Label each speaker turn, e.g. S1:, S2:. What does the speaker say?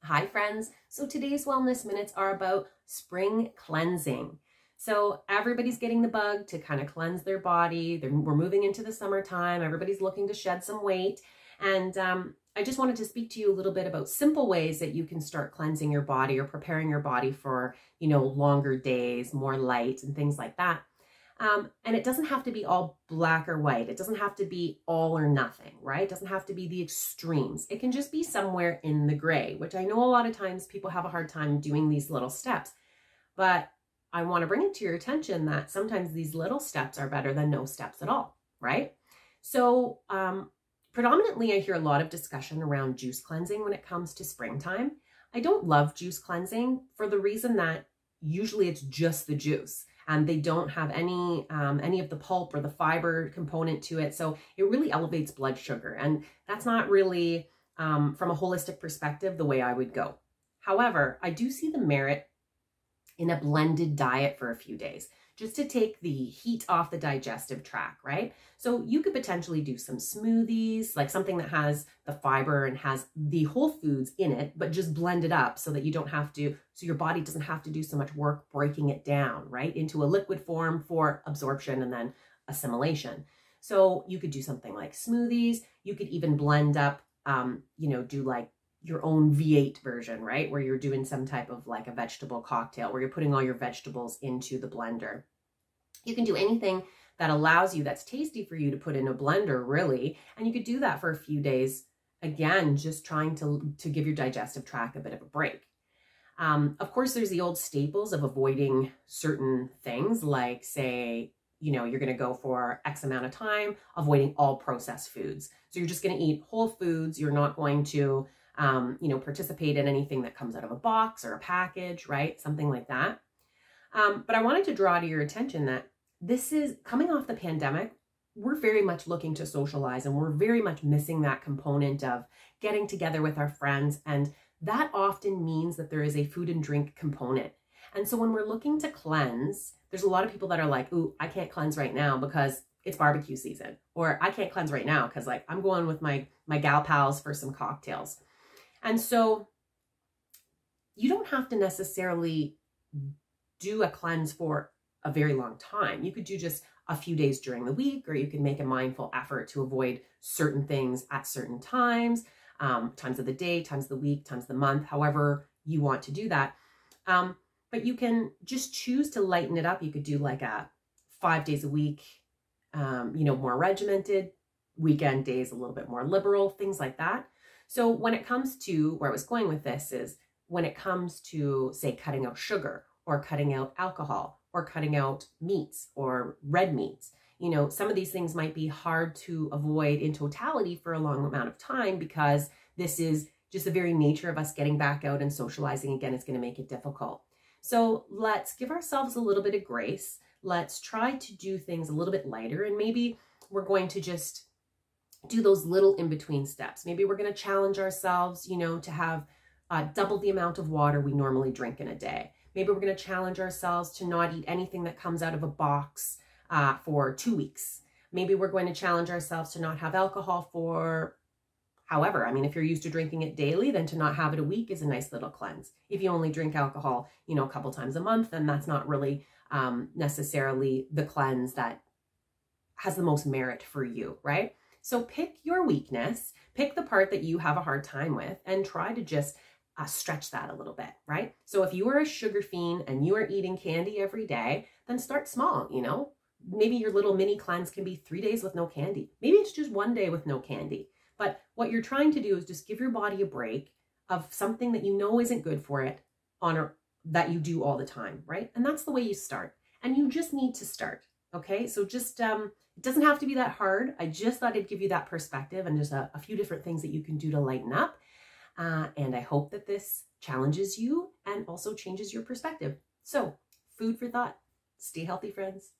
S1: Hi friends, so today's Wellness Minutes are about spring cleansing. So everybody's getting the bug to kind of cleanse their body. We're moving into the summertime. Everybody's looking to shed some weight. And I just wanted to speak to you a little bit about simple ways that you can start cleansing your body or preparing your body for, longer days, more light and things like that. And it doesn't have to be all black or white. It doesn't have to be all or nothing, right? It doesn't have to be the extremes. It can just be somewhere in the gray, which I know a lot of times people have a hard time doing these little steps. But I want to bring it to your attention that sometimes these little steps are better than no steps at all, right? So predominantly, I hear a lot of discussion around juice cleansing when it comes to springtime. I don't love juice cleansing for the reason that usually it's just the juice. And they don't have any of the pulp or the fiber component to it. So it really elevates blood sugar. And that's not really, from a holistic perspective, the way I would go. However, I do see the merit in a blended diet for a few days, just to take the heat off the digestive tract, right? So you could potentially do some smoothies, like something that has the fiber and has the whole foods in it, but just blend it up so that you don't have to, so your body doesn't have to do so much work breaking it down, right? Into a liquid form for absorption and then assimilation. So you could do something like smoothies. You could even blend up, do like your own V8 version, right? Where you're doing some type of like a vegetable cocktail where you're putting all your vegetables into the blender. You can do anything that allows you, that's tasty for you to put in a blender, really. And you could do that for a few days. Again, just trying to give your digestive tract a bit of a break. Of course, there's the old staples of avoiding certain things, like say, you're going to go for X amount of time, avoiding all processed foods. So you're just going to eat whole foods. You're not going to participate in anything that comes out of a box or a package, right? Something like that. But I wanted to draw to your attention that this is coming off the pandemic. We're very much looking to socialize, and we're very much missing that component of getting together with our friends. And that often means that there is a food and drink component. And so when we're looking to cleanse, there's a lot of people that are like, ooh, I can't cleanse right now because it's barbecue season, or I can't cleanse right now because like I'm going with my gal pals for some cocktails. And so you don't have to necessarily do a cleanse for a very long time. You could do just a few days during the week, or you can make a mindful effort to avoid certain things at certain times, times of the day, times of the week, times of the month, however you want to do that. But you can just choose to lighten it up. You could do like a 5 days a week, more regimented, weekend days a little bit more liberal, things like that. So when it comes to where I was going with this is when it comes to, say, cutting out sugar or cutting out alcohol or cutting out meats or red meats, some of these things might be hard to avoid in totality for a long amount of time because this is just the very nature of us getting back out and socializing again. It's going to make it difficult. So let's give ourselves a little bit of grace. Let's try to do things a little bit lighter, and maybe we're going to just do those little in-between steps. Maybe we're going to challenge ourselves, to have double the amount of water we normally drink in a day. Maybe we're going to challenge ourselves to not eat anything that comes out of a box for 2 weeks. Maybe we're going to challenge ourselves to not have alcohol for however. I mean, if you're used to drinking it daily, then to not have it a week is a nice little cleanse. If you only drink alcohol, a couple times a month, then that's not really necessarily the cleanse that has the most merit for you, right? So pick your weakness, pick the part that you have a hard time with, and try to just stretch that a little bit, right? So if you are a sugar fiend and you are eating candy every day, then start small, Maybe your little mini cleanse can be 3 days with no candy. Maybe it's just 1 day with no candy. But what you're trying to do is just give your body a break of something that isn't good for it that you do all the time, right? And that's the way you start. And you just need to start, okay? So just, it doesn't have to be that hard. I just thought I'd give you that perspective and just a few different things that you can do to lighten up. And I hope that this challenges you and also changes your perspective. So food for thought. Stay healthy, friends.